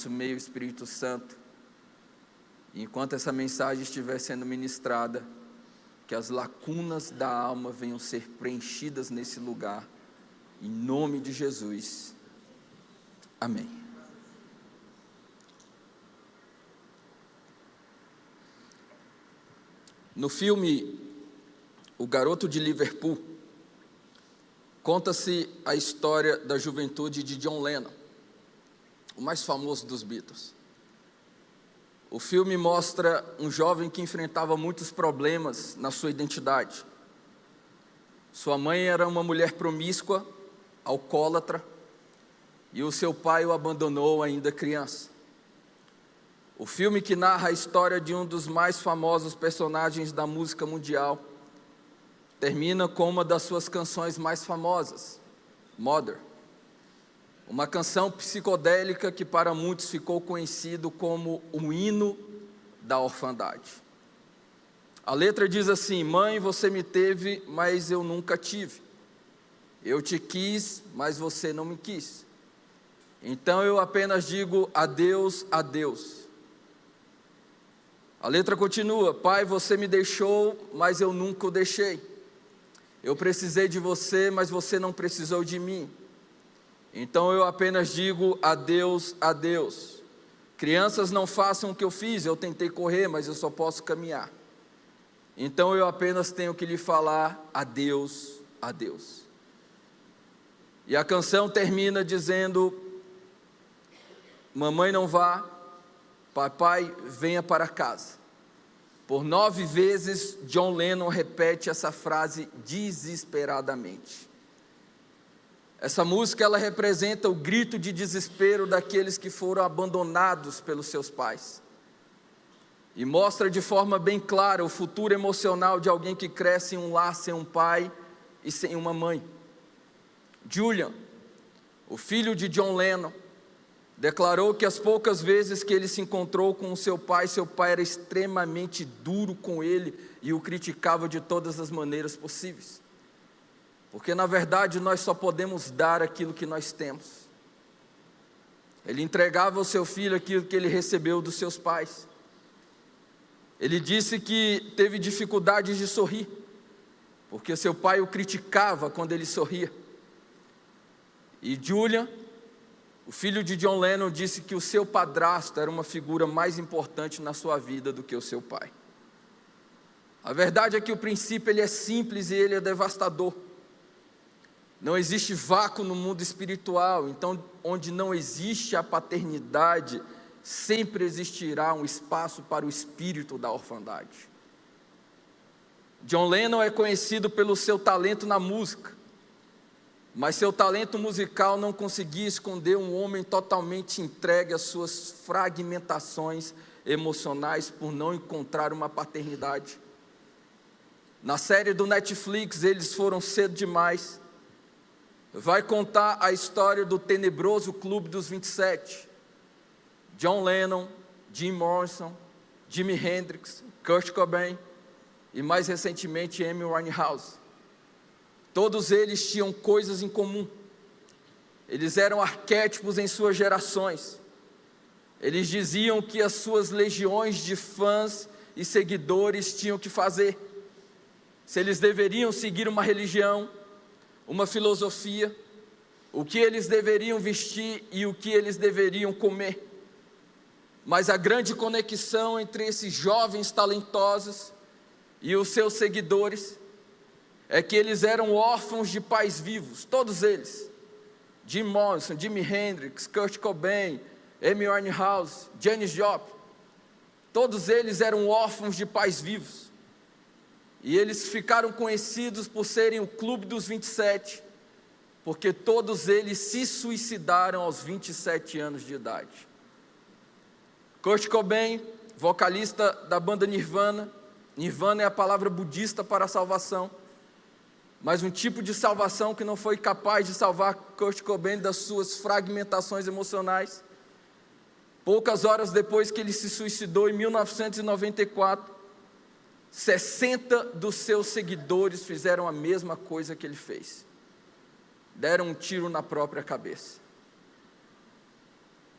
nosso meio o Espírito Santo. E enquanto essa mensagem estiver sendo ministrada, que as lacunas da alma venham ser preenchidas nesse lugar, em nome de Jesus. Amém. No filme O Garoto de Liverpool, conta-se a história da juventude de John Lennon, o mais famoso dos Beatles. O filme mostra um jovem que enfrentava muitos problemas na sua identidade. Sua mãe era uma mulher promíscua, alcoólatra, e o seu pai o abandonou ainda criança. O filme, que narra a história de um dos mais famosos personagens da música mundial, termina com uma das suas canções mais famosas, Mother, uma canção psicodélica que para muitos ficou conhecido como o hino da orfandade. A letra diz assim: mãe, você me teve, mas eu nunca tive. Eu te quis, mas você não me quis. Então eu apenas digo adeus, adeus. A letra continua: pai, você me deixou, mas eu nunca o deixei. Eu precisei de você, mas você não precisou de mim. Então eu apenas digo adeus, adeus. Crianças, não façam o que eu fiz, eu tentei correr, mas eu só posso caminhar. Então eu apenas tenho que lhe falar adeus, adeus. E a canção termina dizendo: mamãe, não vá, papai, venha para casa. Por 9 vezes, John Lennon repete essa frase desesperadamente. Essa música, ela representa o grito de desespero daqueles que foram abandonados pelos seus pais. E mostra de forma bem clara o futuro emocional de alguém que cresce em um lar sem um pai e sem uma mãe. Julian, o filho de John Lennon, declarou que as poucas vezes que ele se encontrou com seu pai era extremamente duro com ele e o criticava de todas as maneiras possíveis. Porque na verdade nós só podemos dar aquilo que nós temos. Ele entregava ao seu filho aquilo que ele recebeu dos seus pais. Ele disse que teve dificuldades de sorrir, porque seu pai o criticava quando ele sorria. E Julian, o filho de John Lennon, disse que o seu padrasto era uma figura mais importante na sua vida do que o seu pai. A verdade é que o princípio ele é simples e ele é devastador. Não existe vácuo no mundo espiritual, então onde não existe a paternidade, sempre existirá um espaço para o espírito da orfandade. John Lennon é conhecido pelo seu talento na música, mas seu talento musical não conseguia esconder um homem totalmente entregue às suas fragmentações emocionais por não encontrar uma paternidade. Na série do Netflix, Eles Foram Cedo Demais, vai contar a história do tenebroso Clube dos 27. John Lennon, Jim Morrison, Jimi Hendrix, Kurt Cobain e mais recentemente Amy Winehouse. Todos eles tinham coisas em comum. Eles eram arquétipos em suas gerações. Eles diziam que as suas legiões de fãs e seguidores tinham que fazer. Se eles deveriam seguir uma religião, uma filosofia, o que eles deveriam vestir e o que eles deveriam comer. Mas a grande conexão entre esses jovens talentosos e os seus seguidores é que eles eram órfãos de pais vivos, todos eles. Jim Morrison, Jimi Hendrix, Kurt Cobain, Amy Winehouse, Janis Joplin. Todos eles eram órfãos de pais vivos. E eles ficaram conhecidos por serem o Clube dos 27, porque todos eles se suicidaram aos 27 anos de idade. Kurt Cobain, vocalista da banda Nirvana. Nirvana é a palavra budista para salvação, mas um tipo de salvação que não foi capaz de salvar Kurt Cobain das suas fragmentações emocionais. Poucas horas depois que ele se suicidou, em 1994, 60 dos seus seguidores fizeram a mesma coisa que ele fez. Deram um tiro na própria cabeça.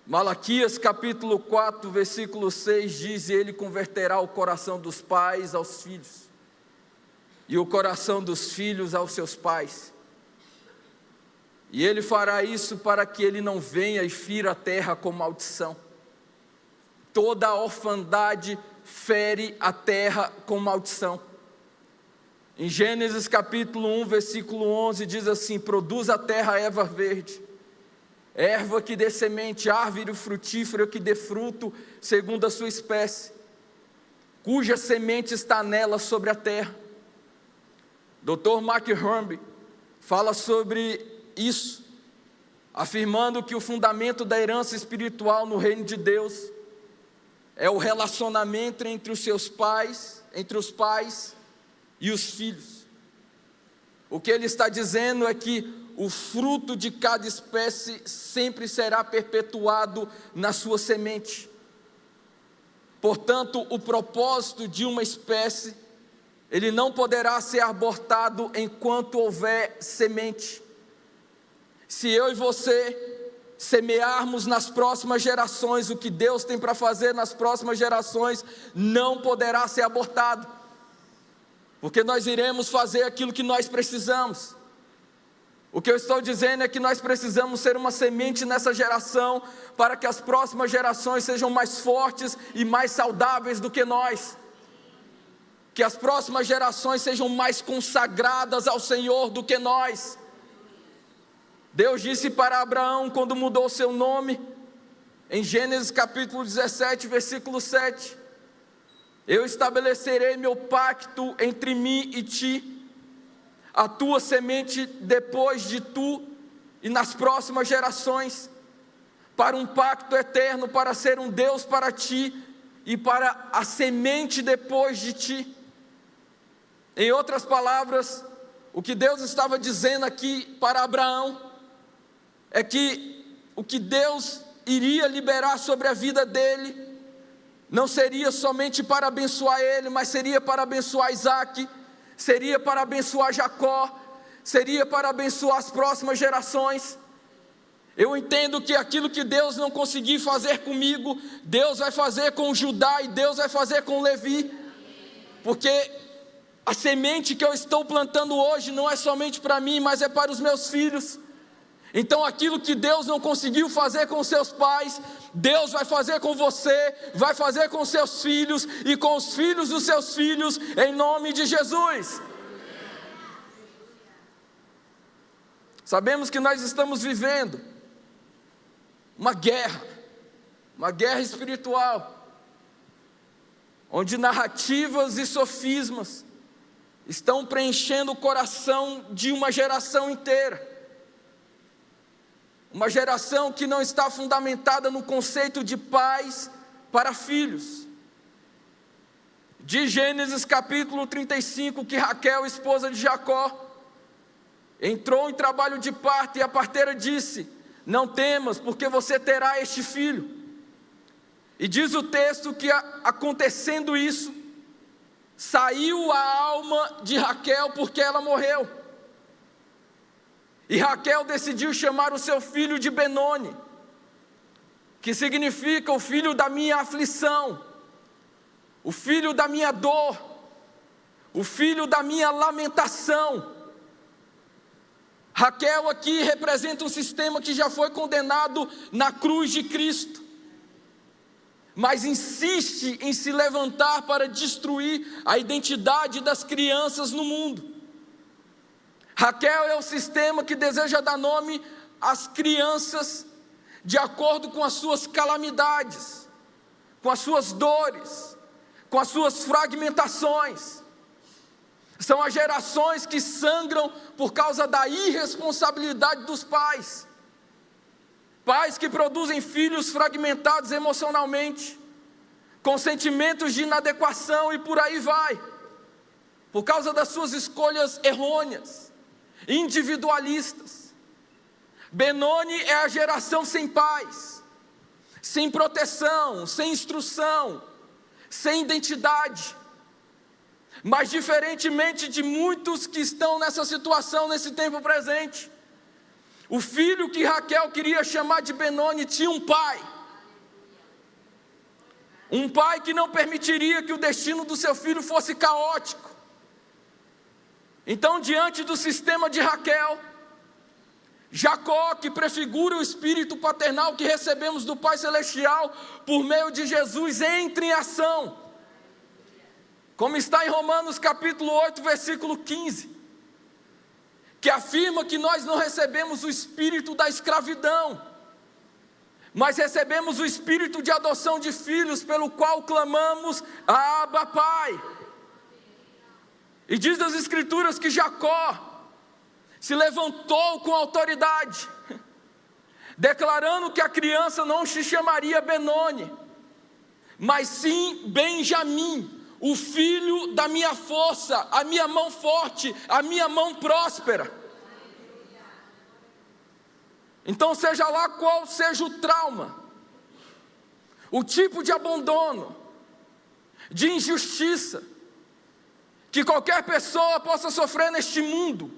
Malaquias capítulo 4, versículo 6 diz: e ele converterá o coração dos pais aos filhos, e o coração dos filhos aos seus pais. E ele fará isso para que ele não venha e fira a terra com maldição. Toda orfandade fere a terra com maldição. Em Gênesis capítulo 1, versículo 11 diz assim: produz a terra erva verde, erva que dê semente, árvore frutífera que dê fruto segundo a sua espécie, cuja semente está nela sobre a terra. Dr. Mark Hornby fala sobre isso, afirmando que o fundamento da herança espiritual no reino de Deus é o relacionamento entre os pais e os filhos. O que ele está dizendo é que o fruto de cada espécie sempre será perpetuado na sua semente. Portanto, o propósito de uma espécie, ele não poderá ser abortado enquanto houver semente. Se eu e você semearmos nas próximas gerações, o que Deus tem para fazer nas próximas gerações não poderá ser abortado, porque nós iremos fazer aquilo que nós precisamos. O que eu estou dizendo é que nós precisamos ser uma semente nessa geração, para que as próximas gerações sejam mais fortes e mais saudáveis do que nós, que as próximas gerações sejam mais consagradas ao Senhor do que nós. Deus disse para Abraão, quando mudou seu nome, em Gênesis capítulo 17, versículo 7, eu estabelecerei meu pacto entre mim e ti, a tua semente depois de tu e nas próximas gerações, para um pacto eterno, para ser um Deus para ti e para a semente depois de ti. Em outras palavras, o que Deus estava dizendo aqui para Abraão é que o que Deus iria liberar sobre a vida dele não seria somente para abençoar ele, mas seria para abençoar Isaac, seria para abençoar Jacó, seria para abençoar as próximas gerações. Eu entendo que aquilo que Deus não conseguiu fazer comigo, Deus vai fazer com Judá e Deus vai fazer com Levi, porque a semente que eu estou plantando hoje não é somente para mim, mas é para os meus filhos. Então aquilo que Deus não conseguiu fazer com seus pais, Deus vai fazer com você, vai fazer com seus filhos e com os filhos dos seus filhos, em nome de Jesus. Sabemos que nós estamos vivendo uma guerra espiritual, onde narrativas e sofismas estão preenchendo o coração de uma geração inteira. Uma geração que não está fundamentada no conceito de pais para filhos. De Gênesis capítulo 35, que Raquel, esposa de Jacó, entrou em trabalho de parto e a parteira disse: não temas, porque você terá este filho. E diz o texto que acontecendo isso, saiu a alma de Raquel porque ela morreu. E Raquel decidiu chamar o seu filho de Benoni, que significa o filho da minha aflição, o filho da minha dor, o filho da minha lamentação. Raquel aqui representa um sistema que já foi condenado na cruz de Cristo, mas insiste em se levantar para destruir a identidade das crianças no mundo. Raquel é o sistema que deseja dar nome às crianças de acordo com as suas calamidades, com as suas dores, com as suas fragmentações. São as gerações que sangram por causa da irresponsabilidade dos pais. Pais que produzem filhos fragmentados emocionalmente, com sentimentos de inadequação e por aí vai, por causa das suas escolhas errôneas, individualistas. Benoni é a geração sem pais, sem proteção, sem instrução, sem identidade. Mas diferentemente de muitos que estão nessa situação nesse tempo presente, o filho que Raquel queria chamar de Benoni tinha um pai. Um pai que não permitiria que o destino do seu filho fosse caótico. Então, diante do sistema de Raquel, Jacó, que prefigura o espírito paternal que recebemos do Pai Celestial por meio de Jesus, entra em ação. Como está em Romanos capítulo 8, versículo 15, que afirma que nós não recebemos o espírito da escravidão, mas recebemos o espírito de adoção de filhos, pelo qual clamamos, Abba, Pai. E diz das Escrituras que Jacó se levantou com autoridade, declarando que a criança não se chamaria Benoni, mas sim Benjamim, o filho da minha força, a minha mão forte, a minha mão próspera. Então, seja lá qual seja o trauma, o tipo de abandono, de injustiça, que qualquer pessoa possa sofrer neste mundo,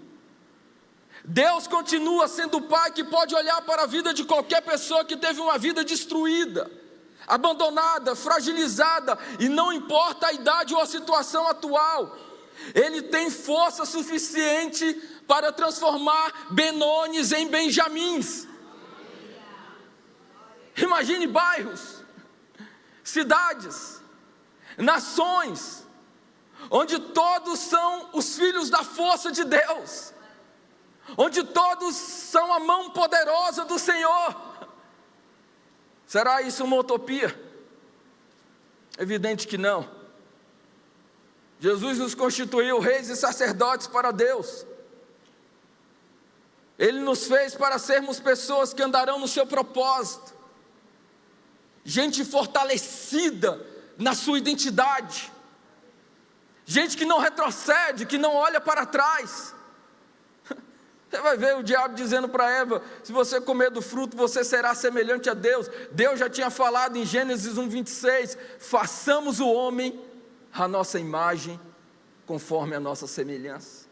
Deus continua sendo o Pai que pode olhar para a vida de qualquer pessoa que teve uma vida destruída, abandonada, fragilizada, e não importa a idade ou a situação atual, Ele tem força suficiente para transformar Benones em Benjamins. Imagine bairros, cidades, nações, onde todos são os filhos da força de Deus, onde todos são a mão poderosa do Senhor. Será isso uma utopia? Evidente que não. Jesus nos constituiu reis e sacerdotes para Deus. Ele nos fez para sermos pessoas que andarão no seu propósito, gente fortalecida na sua identidade, gente que não retrocede, que não olha para trás. Você vai ver o diabo dizendo para Eva: se você comer do fruto, você será semelhante a Deus. Deus já tinha falado em Gênesis 1:26, façamos o homem a nossa imagem, conforme a nossa semelhança.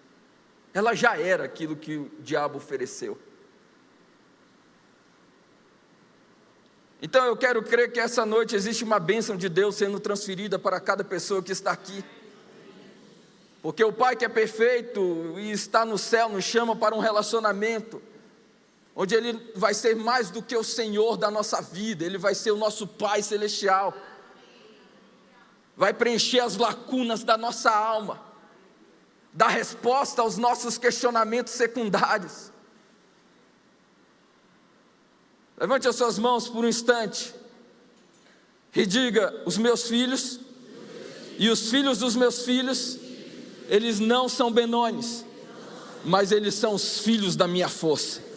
Ela já era aquilo que o diabo ofereceu. Então eu quero crer que essa noite existe uma bênção de Deus sendo transferida para cada pessoa que está aqui. Porque o Pai que é perfeito e está no céu nos chama para um relacionamento, onde Ele vai ser mais do que o Senhor da nossa vida, Ele vai ser o nosso Pai Celestial, vai preencher as lacunas da nossa alma, dar resposta aos nossos questionamentos secundários. Levante as suas mãos por um instante e diga: os meus filhos e os filhos dos meus filhos, eles não são Benones, mas eles são os filhos da minha força.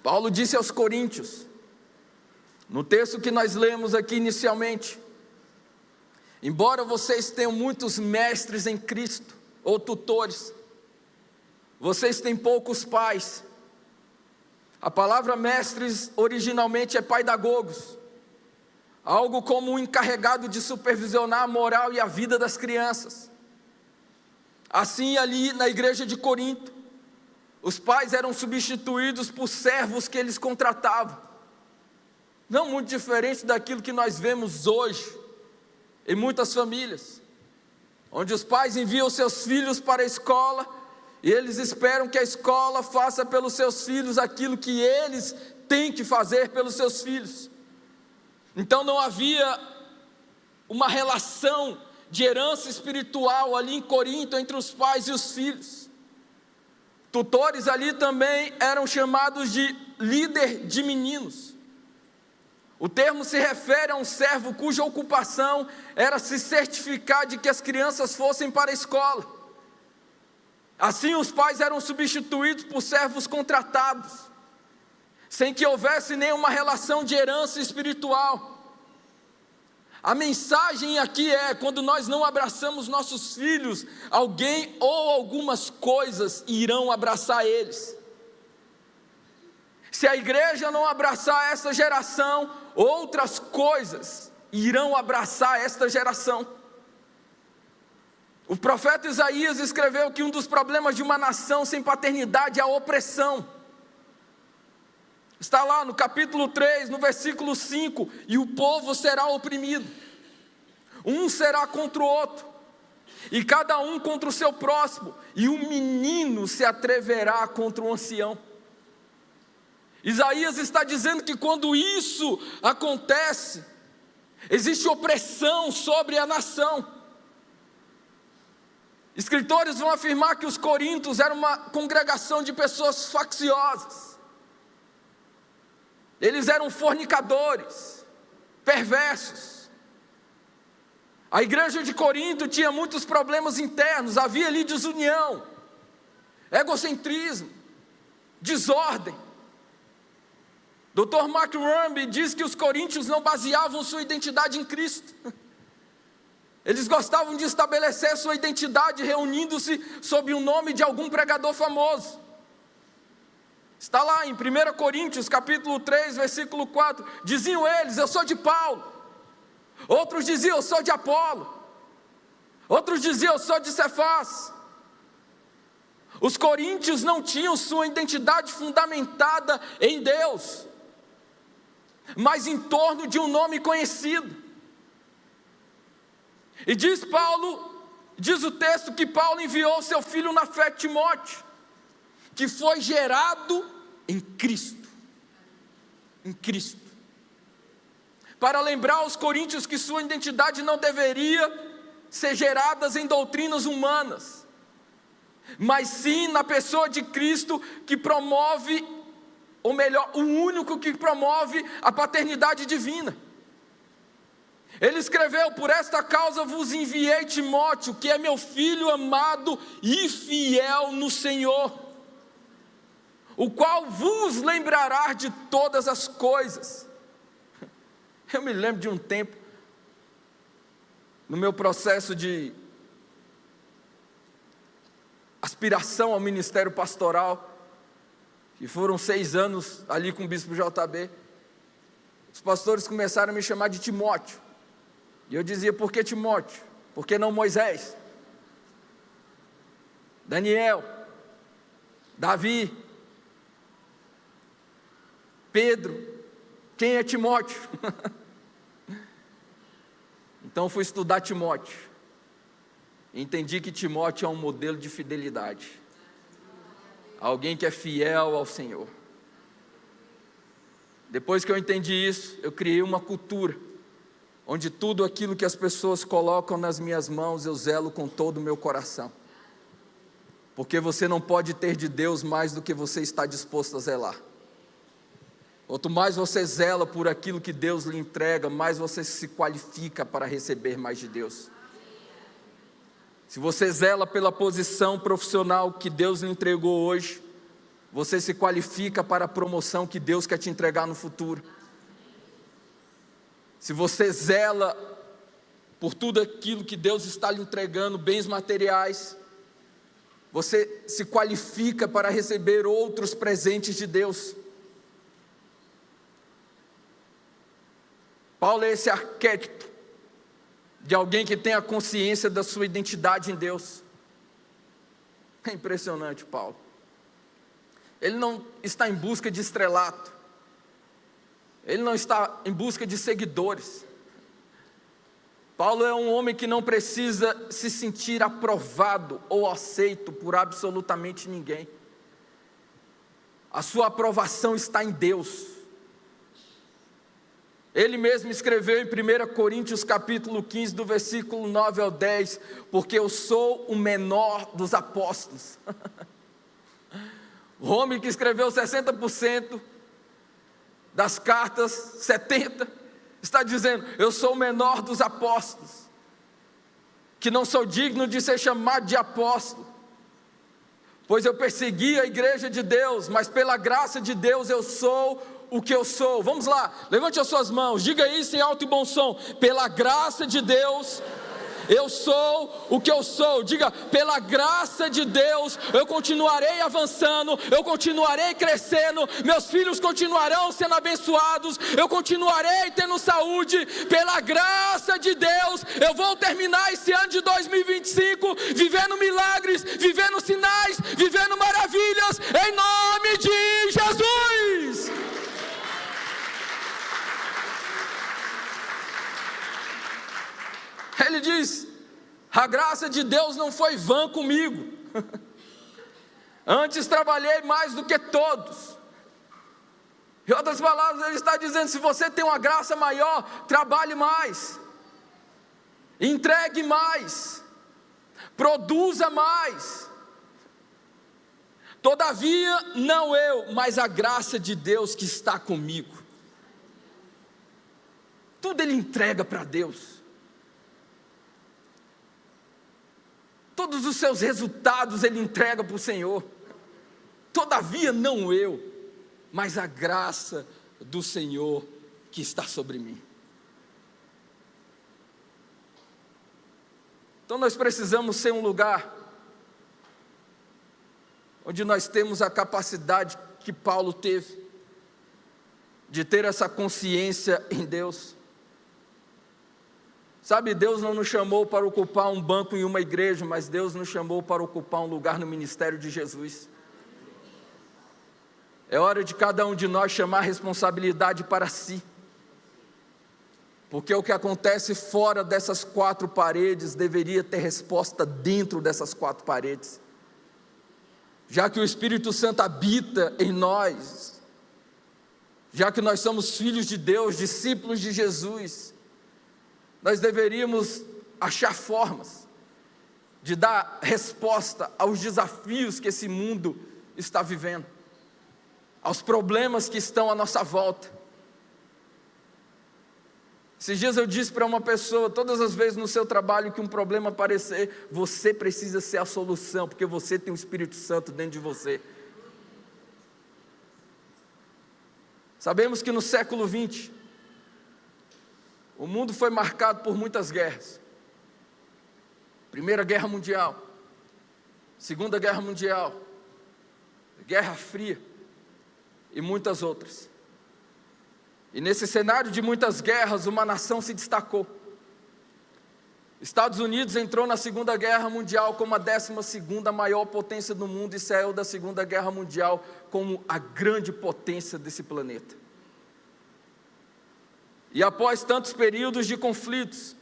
Paulo disse aos Coríntios, no texto que nós lemos aqui inicialmente: embora vocês tenham muitos mestres em Cristo, ou tutores, vocês têm poucos pais. A palavra mestres originalmente é paidagogos, algo como um encarregado de supervisionar a moral e a vida das crianças. Assim, ali na igreja de Corinto, os pais eram substituídos por servos que eles contratavam. Não muito diferente daquilo que nós vemos hoje em muitas famílias, onde os pais enviam seus filhos para a escola e eles esperam que a escola faça pelos seus filhos aquilo que eles têm que fazer pelos seus filhos. Então não havia uma relação de herança espiritual ali em Corinto entre os pais e os filhos. Tutores ali também eram chamados de líder de meninos. O termo se refere a um servo cuja ocupação era se certificar de que as crianças fossem para a escola. Assim, os pais eram substituídos por servos contratados, sem que houvesse nenhuma relação de herança espiritual. A mensagem aqui é: quando nós não abraçamos nossos filhos, alguém ou algumas coisas irão abraçar eles. Se a igreja não abraçar essa geração, outras coisas irão abraçar esta geração. O profeta Isaías escreveu que um dos problemas de uma nação sem paternidade é a opressão. Está lá no capítulo 3, no versículo 5, e o povo será oprimido. Um será contra o outro, e cada um contra o seu próximo, e um menino se atreverá contra o ancião. Isaías está dizendo que quando isso acontece, existe opressão sobre a nação. Escritores vão afirmar que os coríntios eram uma congregação de pessoas facciosas. Eles eram fornicadores, perversos. A igreja de Corinto tinha muitos problemas internos, havia ali desunião, egocentrismo, desordem. Dr. Mark Rumby diz que os coríntios não baseavam sua identidade em Cristo. Eles gostavam de estabelecer sua identidade reunindo-se sob o nome de algum pregador famoso. Está lá em 1 Coríntios capítulo 3, versículo 4. Diziam eles, eu sou de Paulo. Outros diziam, eu sou de Apolo. Outros diziam, eu sou de Cefás. Os coríntios não tinham sua identidade fundamentada em Deus, mas em torno de um nome conhecido. E diz o texto que Paulo enviou seu filho na fé, Timóteo, que foi gerado em Cristo. Em Cristo. Para lembrar aos coríntios que sua identidade não deveria ser gerada em doutrinas humanas, mas sim na pessoa de Cristo, que promove, ou melhor, o único que promove a paternidade divina. Ele escreveu, por esta causa vos enviei Timóteo, que é meu filho amado e fiel no Senhor, o qual vos lembrará de todas as coisas. Eu me lembro de um tempo, no meu processo de aspiração ao ministério pastoral, que foram 6 anos ali com o bispo JB, os pastores começaram a me chamar de Timóteo. E eu dizia, por que Timóteo? Por que não Moisés? Daniel? Davi? Pedro? Quem é Timóteo? Então fui estudar Timóteo. Entendi que Timóteo é um modelo de fidelidade. Alguém que é fiel ao Senhor. Depois que eu entendi isso, eu criei uma cultura onde tudo aquilo que as pessoas colocam nas minhas mãos, eu zelo com todo o meu coração. Porque você não pode ter de Deus mais do que você está disposto a zelar. Quanto mais você zela por aquilo que Deus lhe entrega, mais você se qualifica para receber mais de Deus. Se você zela pela posição profissional que Deus lhe entregou hoje, você se qualifica para a promoção que Deus quer te entregar no futuro. Se você zela por tudo aquilo que Deus está lhe entregando, bens materiais, você se qualifica para receber outros presentes de Deus. Paulo é esse arquétipo de alguém que tem a consciência da sua identidade em Deus. É impressionante, Paulo. Ele não está em busca de estrelato. Ele não está em busca de seguidores. Paulo é um homem que não precisa se sentir aprovado ou aceito por absolutamente ninguém. A sua aprovação está em Deus. Ele mesmo escreveu em 1 Coríntios capítulo 15, do versículo 9 ao 10, porque eu sou o menor dos apóstolos. O homem que escreveu 60% das cartas, 70%, está dizendo, eu sou o menor dos apóstolos, que não sou digno de ser chamado de apóstolo, pois eu persegui a igreja de Deus, mas pela graça de Deus eu sou o que eu sou. Vamos lá, levante as suas mãos, diga isso em alto e bom som, pela graça de Deus Eu sou o que eu sou. Diga: pela graça de Deus, eu continuarei avançando, eu continuarei crescendo, meus filhos continuarão sendo abençoados, eu continuarei tendo saúde. Pela graça de Deus, eu vou terminar esse ano de 2025 vivendo milagres, vivendo sinais, vivendo maravilhas, em nome de Jesus. Ele diz: a graça de Deus não foi vã comigo, antes trabalhei mais do que todos. Em outras palavras, ele está dizendo: se você tem uma graça maior, trabalhe mais, entregue mais, produza mais. Todavia, não eu, mas a graça de Deus que está comigo. Tudo ele entrega para Deus. Todos os seus resultados ele entrega para o Senhor. Todavia, não eu, mas a graça do Senhor que está sobre mim. Então nós precisamos ser um lugar onde nós temos a capacidade que Paulo teve, de ter essa consciência em Deus. Sabe, Deus não nos chamou para ocupar um banco em uma igreja, mas Deus nos chamou para ocupar um lugar no ministério de Jesus. É hora de cada um de nós chamar a responsabilidade para si, porque o que acontece fora dessas quatro paredes deveria ter resposta dentro dessas quatro paredes, já que o Espírito Santo habita em nós, já que nós somos filhos de Deus, discípulos de Jesus. Nós deveríamos achar formas de dar resposta aos desafios que esse mundo está vivendo, aos problemas que estão à nossa volta. Esses dias eu disse para uma pessoa: todas as vezes no seu trabalho que um problema aparecer, você precisa ser a solução, porque você tem o Espírito Santo dentro de você. Sabemos que no século 20, o mundo foi marcado por muitas guerras. Primeira Guerra Mundial, Segunda Guerra Mundial, Guerra Fria e muitas outras. E nesse cenário de muitas guerras, uma nação se destacou. Estados Unidos entrou na Segunda Guerra Mundial como a 12ª maior potência do mundo e saiu da Segunda Guerra Mundial como a grande potência desse planeta. E após tantos períodos de conflitos,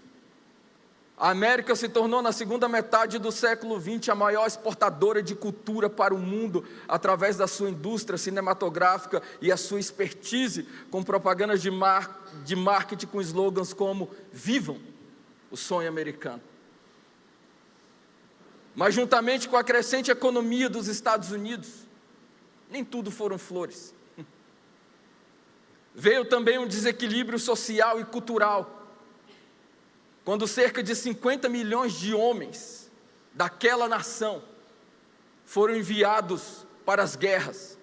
a América se tornou na segunda metade do século XX a maior exportadora de cultura para o mundo, através da sua indústria cinematográfica e a sua expertise com propagandas de marketing com slogans como "Vivam o sonho americano". Mas juntamente com a crescente economia dos Estados Unidos, nem tudo foram flores. Veio também um desequilíbrio social e cultural, quando cerca de 50 milhões de homens daquela nação foram enviados para as guerras.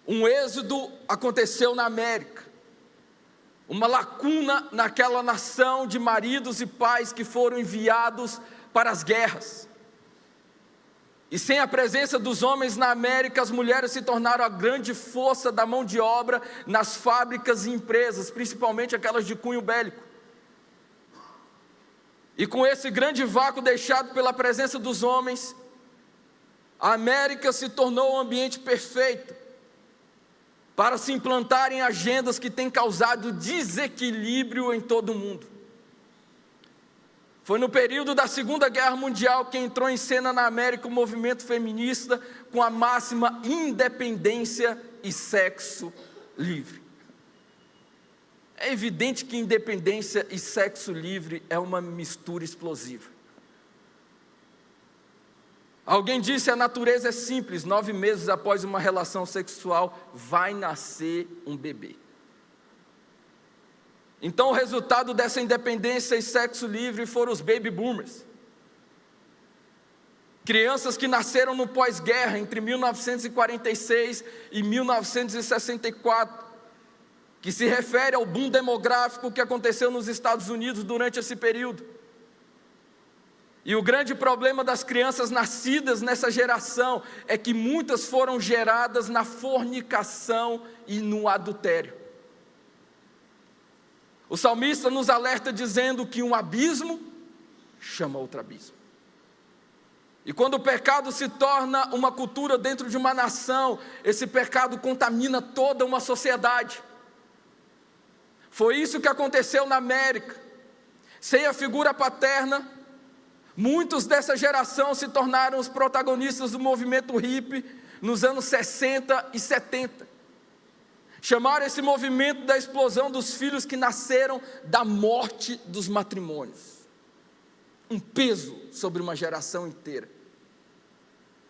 Um êxodo aconteceu na América, uma lacuna naquela nação de maridos e pais que foram enviados para as guerras. E sem a presença dos homens na América, as mulheres se tornaram a grande força da mão de obra nas fábricas e empresas, principalmente aquelas de cunho bélico. E com esse grande vácuo deixado pela presença dos homens, a América se tornou um ambiente perfeito para se implantarem agendas que têm causado desequilíbrio em todo o mundo. Foi no período da Segunda Guerra Mundial que entrou em cena na América o movimento feminista com a máxima independência e sexo livre. É evidente que independência e sexo livre é uma mistura explosiva. Alguém disse: a natureza é simples, 9 meses após uma relação sexual vai nascer um bebê. Então o resultado dessa independência e sexo livre foram os baby boomers. Crianças que nasceram no pós-guerra, entre 1946 e 1964, que se refere ao boom demográfico que aconteceu nos Estados Unidos durante esse período. E o grande problema das crianças nascidas nessa geração é que muitas foram geradas na fornicação e no adultério. O salmista nos alerta dizendo que um abismo chama outro abismo. E quando o pecado se torna uma cultura dentro de uma nação, esse pecado contamina toda uma sociedade. Foi isso que aconteceu na América. Sem a figura paterna, muitos dessa geração se tornaram os protagonistas do movimento hippie nos anos 60 e 70. Chamaram esse movimento da explosão dos filhos que nasceram da morte dos matrimônios. Um peso sobre uma geração inteira,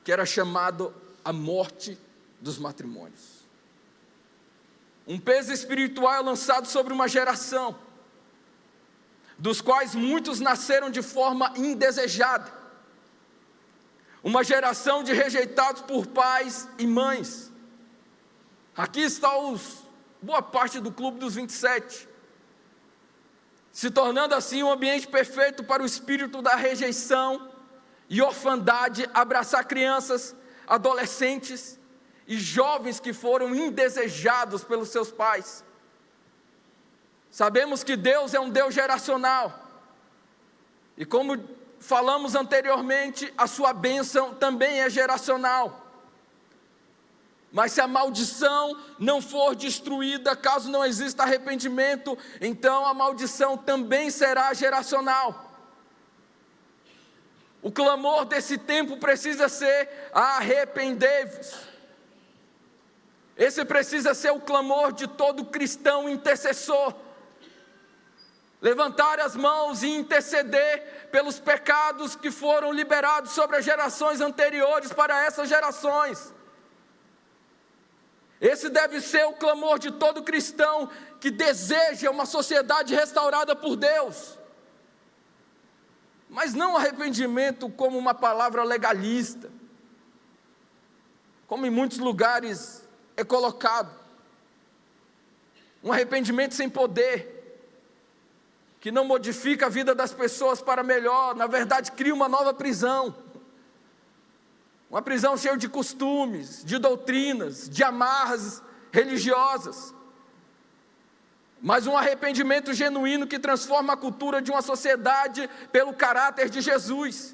que era chamado a morte dos matrimônios. Um peso espiritual lançado sobre uma geração, dos quais muitos nasceram de forma indesejada. Uma geração de rejeitados por pais e mães. Aqui está boa parte do Clube dos 27. Se tornando assim um ambiente perfeito para o espírito da rejeição e orfandade abraçar crianças, adolescentes e jovens que foram indesejados pelos seus pais. Sabemos que Deus é um Deus geracional, e como falamos anteriormente, a sua bênção também é geracional. Mas se a maldição não for destruída, caso não exista arrependimento, então a maldição também será geracional. O clamor desse tempo precisa ser: arrependei-vos. Esse precisa ser o clamor de todo cristão intercessor. Levantar as mãos e interceder pelos pecados que foram liberados sobre as gerações anteriores para essas gerações. Esse deve ser o clamor de todo cristão que deseja uma sociedade restaurada por Deus. Mas não arrependimento como uma palavra legalista, como em muitos lugares é colocado. Um arrependimento sem poder, que não modifica a vida das pessoas para melhor, na verdade cria uma nova prisão. Uma prisão cheia de costumes, de doutrinas, de amarras religiosas. Mas um arrependimento genuíno que transforma a cultura de uma sociedade pelo caráter de Jesus.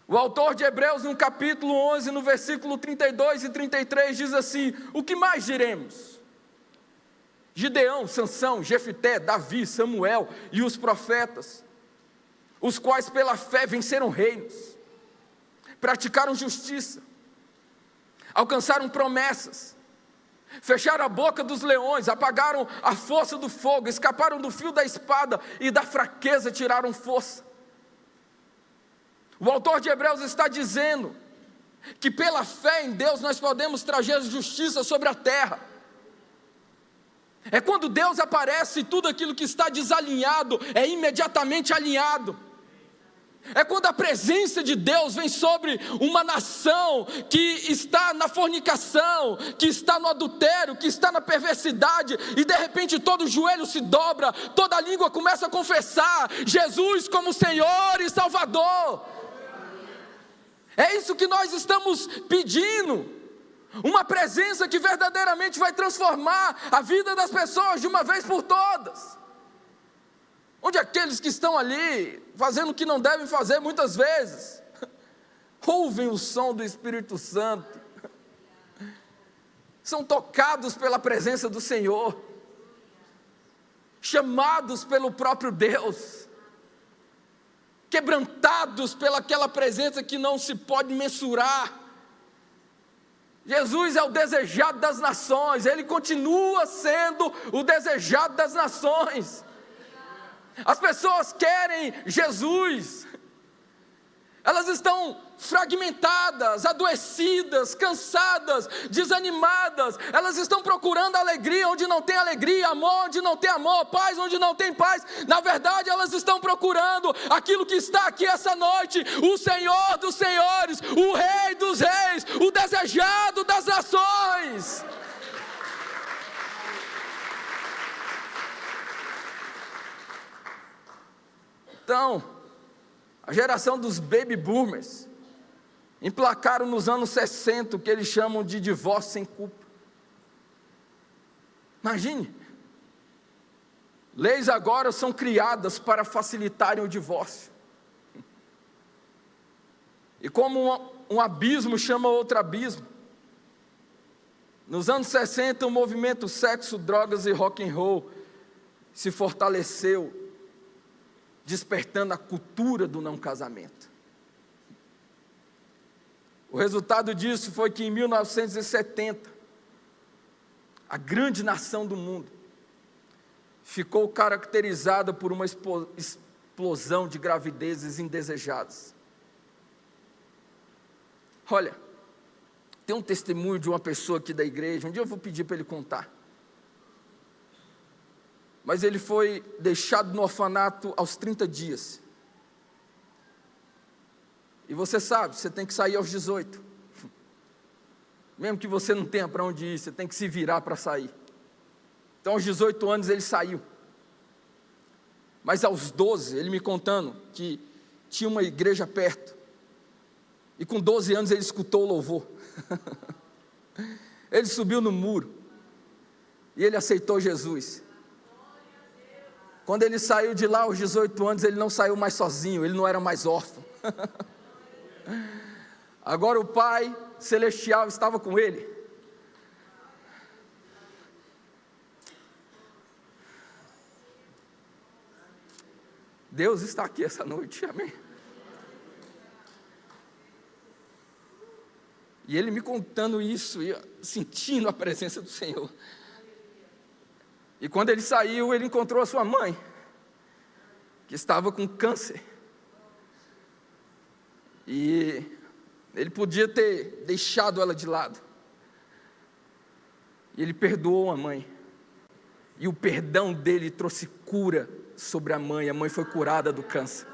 O autor de Hebreus, no capítulo 11, no versículo 32 e 33, diz assim: o que mais diremos? Gideão, Sansão, Jefité, Davi, Samuel e os profetas, os quais pela fé venceram reinos, praticaram justiça, alcançaram promessas, fecharam a boca dos leões, apagaram a força do fogo, escaparam do fio da espada e da fraqueza tiraram força. O autor de Hebreus está dizendo que pela fé em Deus nós podemos trazer justiça sobre a terra. É quando Deus aparece e tudo aquilo que está desalinhado é imediatamente alinhado. É quando a presença de Deus vem sobre uma nação que está na fornicação, que está no adultério, que está na perversidade, e de repente todo joelho se dobra, toda língua começa a confessar Jesus como Senhor e Salvador. É isso que nós estamos pedindo. Uma presença que verdadeiramente vai transformar a vida das pessoas de uma vez por todas. Onde aqueles que estão ali, fazendo o que não devem fazer muitas vezes, ouvem o som do Espírito Santo, são tocados pela presença do Senhor, chamados pelo próprio Deus, quebrantados pelaquela presença que não se pode mensurar. Jesus é o desejado das nações, Ele continua sendo o desejado das nações. As pessoas querem Jesus, elas estão fragmentadas, adoecidas, cansadas, desanimadas, elas estão procurando alegria onde não tem alegria, amor onde não tem amor, paz onde não tem paz. Na verdade elas estão procurando aquilo que está aqui essa noite: o Senhor dos senhores, o Rei dos reis, o desejado das nações. Então, A geração dos baby boomers emplacaram nos anos 60 o que eles chamam de divórcio sem culpa. Imagine, leis agora são criadas para facilitarem o divórcio. E como um abismo chama outro abismo, nos anos 60 o movimento sexo, drogas e rock and roll se fortaleceu, despertando a cultura do não casamento. O resultado disso foi que em 1970, a grande nação do mundo ficou caracterizada por uma explosão de gravidezes indesejadas. Olha, tem um testemunho de uma pessoa aqui da igreja, um dia eu vou pedir para ele contar. Mas ele foi deixado no orfanato aos 30 dias. E você sabe, você tem que sair aos 18. Mesmo que você não tenha para onde ir, você tem que se virar para sair. Então aos 18 anos ele saiu. Mas aos 12, ele me contando que tinha uma igreja perto. E com 12 anos ele escutou o louvor. Ele subiu no muro. E ele aceitou Jesus. Quando ele saiu de lá aos 18 anos, ele não saiu mais sozinho, ele não era mais órfão. Agora o Pai Celestial estava com ele. Deus está aqui essa noite, amém? E ele me contando isso, e eu sentindo a presença do Senhor. E quando ele saiu, ele encontrou a sua mãe, que estava com câncer. E ele podia ter deixado ela de lado. E ele perdoou a mãe. E o perdão dele trouxe cura sobre a mãe foi curada do câncer.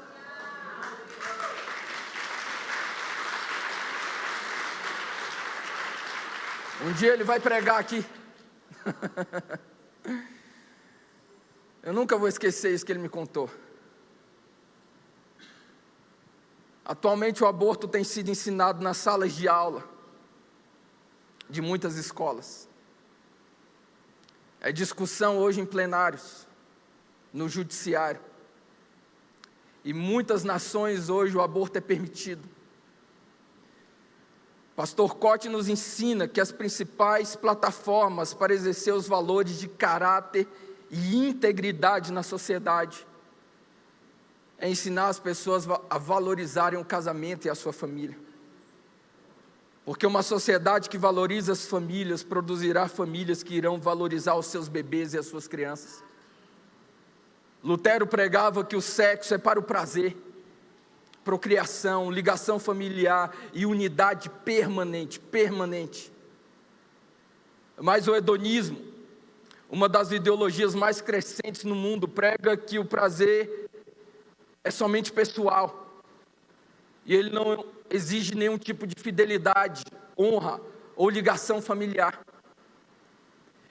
Um dia ele vai pregar aqui. Eu nunca vou esquecer isso que ele me contou. Atualmente o aborto tem sido ensinado nas salas de aula de muitas escolas. É discussão hoje em plenários, no judiciário. E muitas nações hoje o aborto é permitido. Pastor Cote nos ensina que as principais plataformas para exercer os valores de caráter e integridade na sociedade é ensinar as pessoas a valorizarem o casamento e a sua família. Porque uma sociedade que valoriza as famílias produzirá famílias que irão valorizar os seus bebês e as suas crianças. Lutero pregava que o sexo é para o prazer, procriação, ligação familiar e unidade permanente. Mas o hedonismo, uma das ideologias mais crescentes no mundo, prega que o prazer é somente pessoal, e ele não exige nenhum tipo de fidelidade, honra ou ligação familiar.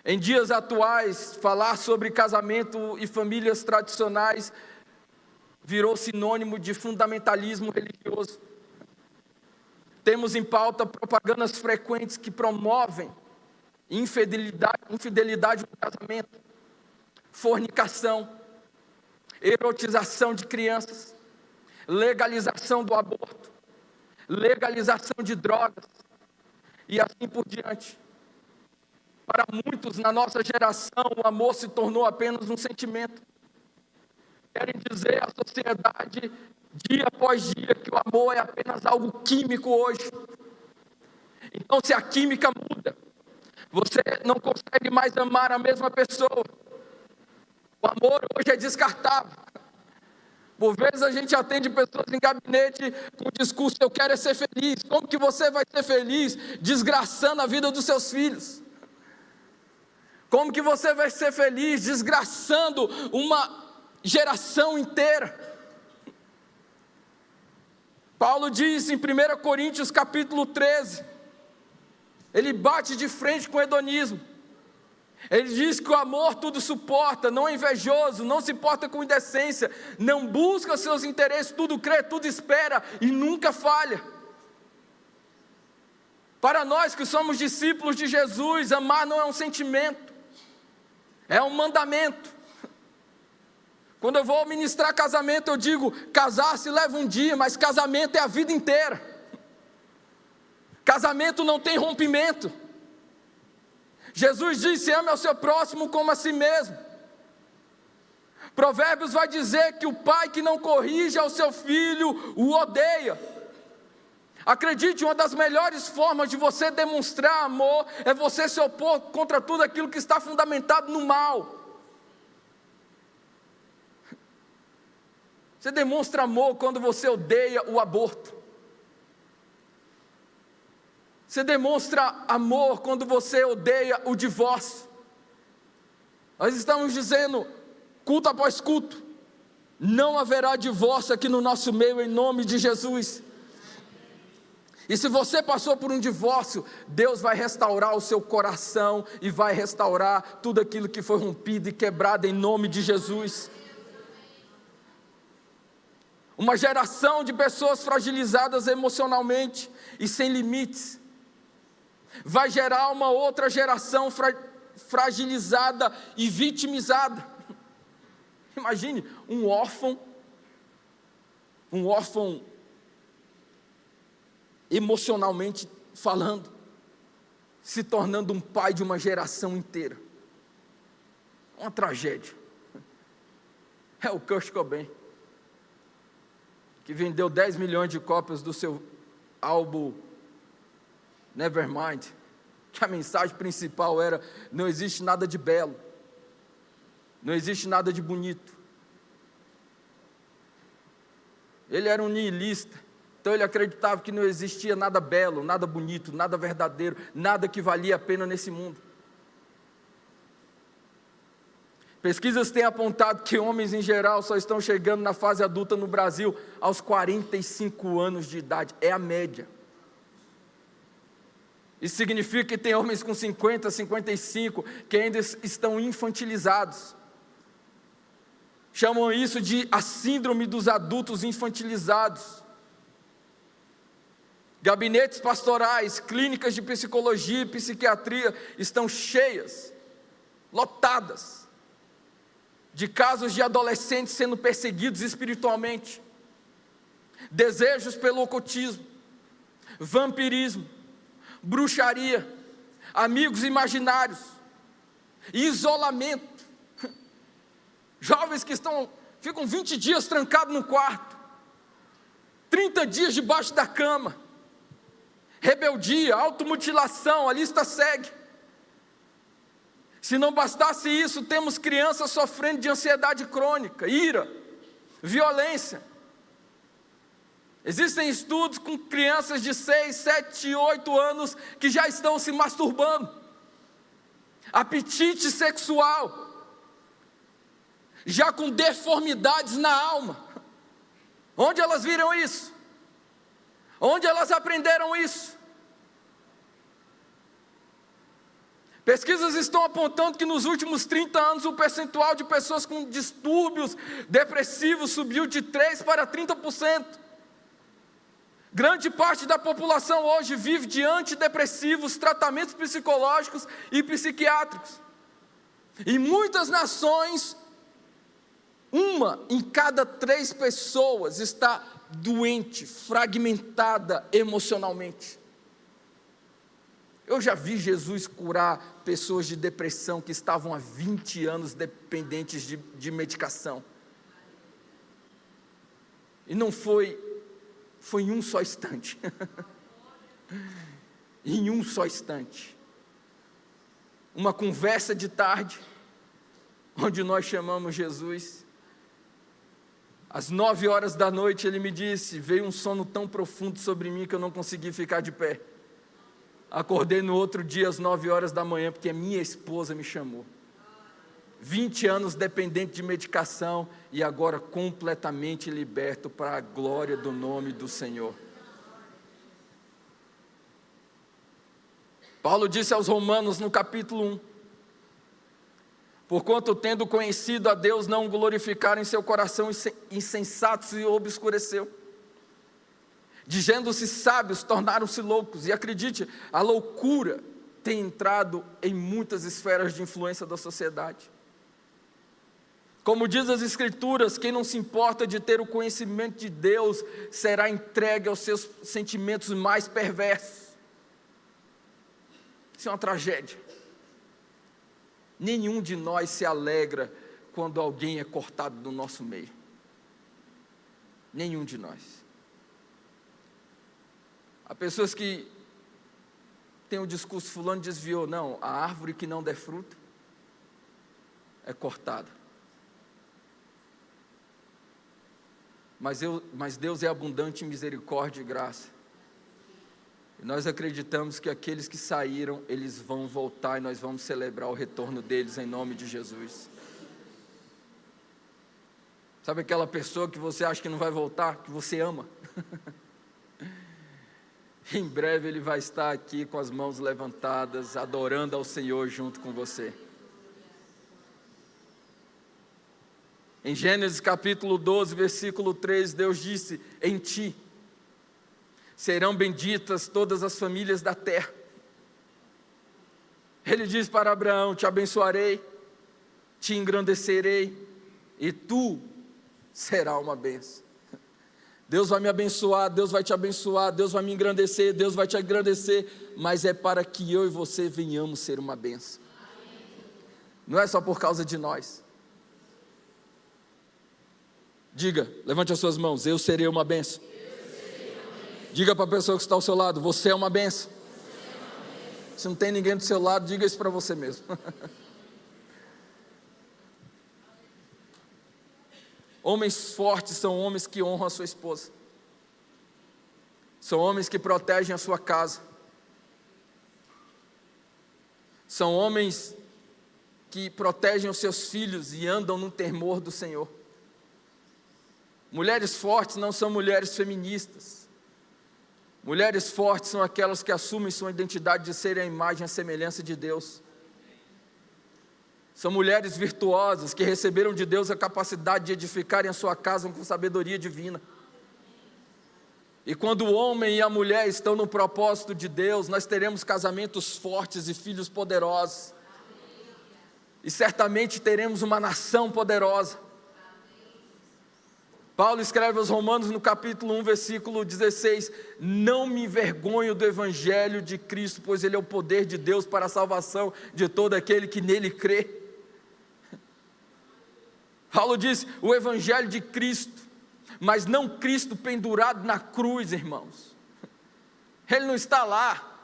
Em dias atuais, falar sobre casamento e famílias tradicionais virou sinônimo de fundamentalismo religioso. Temos em pauta propagandas frequentes que promovem infidelidade no casamento, fornicação, erotização de crianças, legalização do aborto, legalização de drogas e assim por diante. Para muitos na nossa geração, o amor se tornou apenas um sentimento. Querem dizer à sociedade, dia após dia, que o amor é apenas algo químico hoje. Então, se a química muda, você não consegue mais amar a mesma pessoa. O amor hoje é descartável. Por vezes a gente atende pessoas em gabinete com o discurso: eu quero é ser feliz. Como que você vai ser feliz desgraçando a vida dos seus filhos? Como que você vai ser feliz desgraçando uma geração inteira? Paulo diz em 1 Coríntios capítulo 13, ele bate de frente com o hedonismo. Ele diz que o amor tudo suporta, não é invejoso, não se porta com indecência, não busca seus interesses, tudo crê, tudo espera e nunca falha. Para nós que somos discípulos de Jesus, amar não é um sentimento, é um mandamento. Quando eu vou ministrar casamento, eu digo: casar-se leva um dia, mas casamento é a vida inteira. Casamento não tem rompimento. Jesus disse: ame ao seu próximo como a si mesmo. Provérbios vai dizer que o pai que não corrige ao seu filho o odeia. Acredite, uma das melhores formas de você demonstrar amor é você se opor contra tudo aquilo que está fundamentado no mal. Você demonstra amor quando você odeia o aborto. Você demonstra amor quando você odeia o divórcio. Nós estamos dizendo, culto após culto, não haverá divórcio aqui no nosso meio, em nome de Jesus. E se você passou por um divórcio, Deus vai restaurar o seu coração e vai restaurar tudo aquilo que foi rompido e quebrado em nome de Jesus. Uma geração de pessoas fragilizadas emocionalmente e sem limites vai gerar uma outra geração fragilizada e vitimizada. Imagine um órfão emocionalmente falando, se tornando um pai de uma geração inteira. Uma tragédia. É o Kurt Cobain, que vendeu 10 milhões de cópias do seu álbum Nevermind, que a mensagem principal era: não existe nada de belo, não existe nada de bonito. Ele era um nihilista, então ele acreditava que não existia nada belo, nada bonito, nada verdadeiro, nada que valia a pena nesse mundo. Pesquisas têm apontado que homens em geral só estão chegando na fase adulta no Brasil aos 45 anos de idade, é a média. Isso significa que tem homens com 50, 55 que ainda estão infantilizados. Chamam isso de a síndrome dos adultos infantilizados. Gabinetes pastorais, clínicas de psicologia e psiquiatria estão cheias, lotadas, de casos de adolescentes sendo perseguidos espiritualmente, desejos pelo ocultismo, vampirismo, bruxaria, amigos imaginários, isolamento. Jovens que ficam 20 dias trancados no quarto, 30 dias debaixo da cama, rebeldia, automutilação, a lista segue. Se não bastasse isso, temos crianças sofrendo de ansiedade crônica, ira, violência. Existem estudos com crianças de 6, 7, 8 anos que já estão se masturbando. Apetite sexual, já com deformidades na alma. Onde elas viram isso? Onde elas aprenderam isso? Pesquisas estão apontando que nos últimos 30 anos o percentual de pessoas com distúrbios depressivos subiu de 3% para 30%. Grande parte da população hoje vive de antidepressivos, tratamentos psicológicos e psiquiátricos. Em muitas nações, 1 em cada 3 pessoas está doente, fragmentada emocionalmente. Eu já vi Jesus curar pessoas de depressão que estavam há 20 anos dependentes de medicação. E não foi em um só instante. Em um só instante. Uma conversa de tarde, onde nós chamamos Jesus. Às 9 horas da noite ele me disse: veio um sono tão profundo sobre mim que eu não consegui ficar de pé. Acordei no outro dia às 9 horas da manhã, porque a minha esposa me chamou. 20 anos dependente de medicação e agora completamente liberto para a glória do nome do Senhor. Paulo disse aos Romanos no capítulo 1, Porquanto, tendo conhecido a Deus, não o glorificaram em seu coração insensatos e obscureceu. Dizendo-se sábios, tornaram-se loucos. E acredite, a loucura tem entrado em muitas esferas de influência da sociedade. Como diz as Escrituras, quem não se importa de ter o conhecimento de Deus será entregue aos seus sentimentos mais perversos. Isso é uma tragédia. Nenhum de nós se alegra quando alguém é cortado do nosso meio. Nenhum de nós. Há pessoas que têm o discurso, fulano desviou. Não, a árvore que não der fruto é cortada. Mas Deus é abundante em misericórdia e graça. E nós acreditamos que aqueles que saíram, eles vão voltar e nós vamos celebrar o retorno deles em nome de Jesus. Sabe aquela pessoa que você acha que não vai voltar, que você ama? Em breve ele vai estar aqui com as mãos levantadas, adorando ao Senhor junto com você. Em Gênesis capítulo 12, versículo 3, Deus disse: em ti serão benditas todas as famílias da terra. Ele diz para Abraão: te abençoarei, te engrandecerei, e tu serás uma bênção. Deus vai me abençoar, Deus vai te abençoar, Deus vai me engrandecer, Deus vai te engrandecer, mas é para que eu e você venhamos ser uma bênção. Não é só por causa de nós. Diga, levante as suas mãos: eu serei uma bênção. Diga para a pessoa que está ao seu lado: você é uma bênção. Se não tem ninguém do seu lado, diga isso para você mesmo. Homens fortes são homens que honram a sua esposa. São homens que protegem a sua casa. São homens que protegem os seus filhos e andam no temor do Senhor. Mulheres fortes não são mulheres feministas. Mulheres fortes são aquelas que assumem sua identidade de serem a imagem e a semelhança de Deus. São mulheres virtuosas que receberam de Deus a capacidade de edificarem a sua casa com sabedoria divina. E quando o homem e a mulher estão no propósito de Deus, nós teremos casamentos fortes e filhos poderosos. E certamente teremos uma nação poderosa. Paulo escreve aos Romanos no capítulo 1, versículo 16: não me envergonho do evangelho de Cristo, pois ele é o poder de Deus para a salvação de todo aquele que nele crê. Paulo diz: o evangelho de Cristo, mas não Cristo pendurado na cruz, irmãos. Ele não está lá,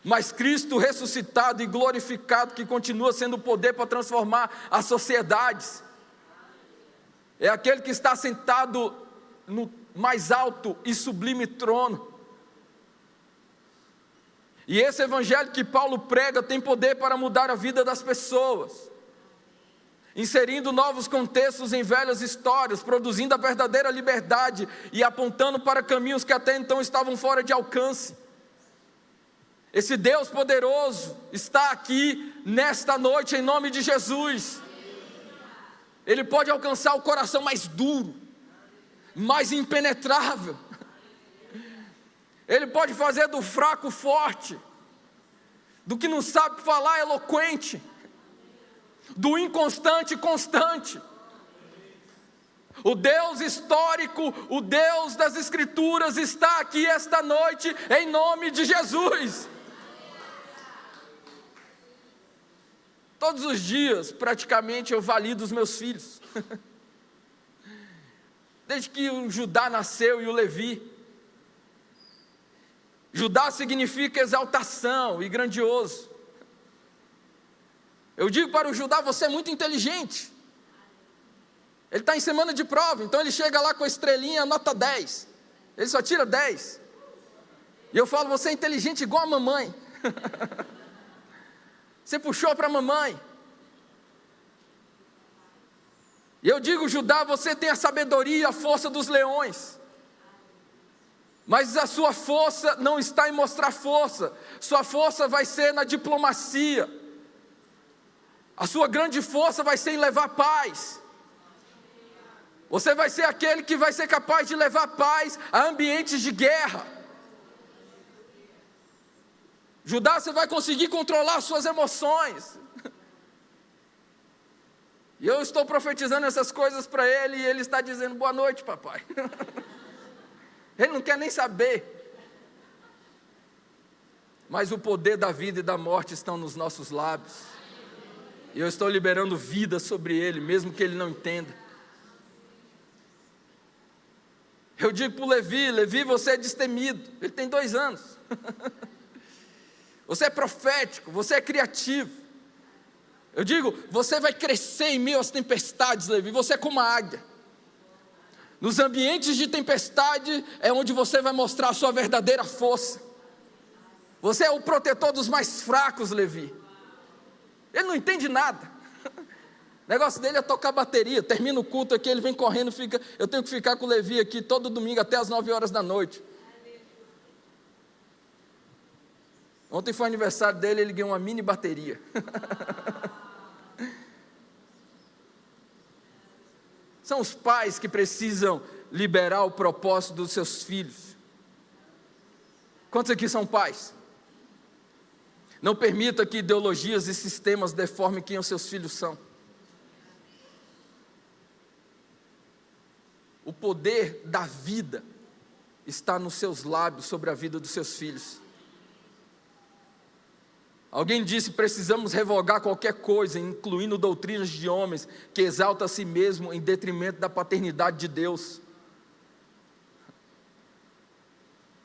mas Cristo ressuscitado e glorificado, que continua sendo o poder para transformar as sociedades. É aquele que está sentado no mais alto e sublime trono. E esse evangelho que Paulo prega tem poder para mudar a vida das pessoas, inserindo novos contextos em velhas histórias, produzindo a verdadeira liberdade e apontando para caminhos que até então estavam fora de alcance. Esse Deus poderoso está aqui nesta noite em nome de Jesus. Ele pode alcançar o coração mais duro, mais impenetrável. Ele pode fazer do fraco forte, do que não sabe falar eloquente, do inconstante constante. O Deus histórico, o Deus das Escrituras está aqui esta noite em nome de Jesus. Todos os dias, praticamente, eu valido os meus filhos. Desde que o Judá nasceu e o Levi. Judá significa exaltação e grandioso. Eu digo para o Judá: você é muito inteligente. Ele está em semana de prova, então ele chega lá com a estrelinha, nota 10. Ele só tira 10. E eu falo: você é inteligente igual a mamãe. Você puxou para a mamãe. E eu digo: Judá, você tem a sabedoria e a força dos leões. Mas a sua força não está em mostrar força. Sua força vai ser na diplomacia. A sua grande força vai ser em levar paz. Você vai ser aquele que vai ser capaz de levar paz a ambientes de guerra. Judá, você vai conseguir controlar suas emoções. E eu estou profetizando essas coisas para ele, e ele está dizendo: boa noite, papai. Ele não quer nem saber. Mas o poder da vida e da morte estão nos nossos lábios. E eu estou liberando vida sobre ele, mesmo que ele não entenda. Eu digo para o Levi: Levi, você é destemido. Ele tem 2 anos. Você é profético, você é criativo. Eu digo: você vai crescer em meio às tempestades, Levi. Você é como a águia. Nos ambientes de tempestade é onde você vai mostrar a sua verdadeira força. Você é o protetor dos mais fracos, Levi. Ele não entende nada. O negócio dele é tocar bateria. Termina o culto aqui, ele vem correndo, eu tenho que ficar com o Levi aqui todo domingo até as 9 horas da noite. Ontem foi aniversário dele, ele ganhou uma mini bateria. São os pais que precisam liberar o propósito dos seus filhos. Quantos aqui são pais? Não permita que ideologias e sistemas deformem quem os seus filhos são. O poder da vida está nos seus lábios sobre a vida dos seus filhos. Alguém disse: precisamos revogar qualquer coisa, incluindo doutrinas de homens, que exaltam a si mesmo em detrimento da paternidade de Deus.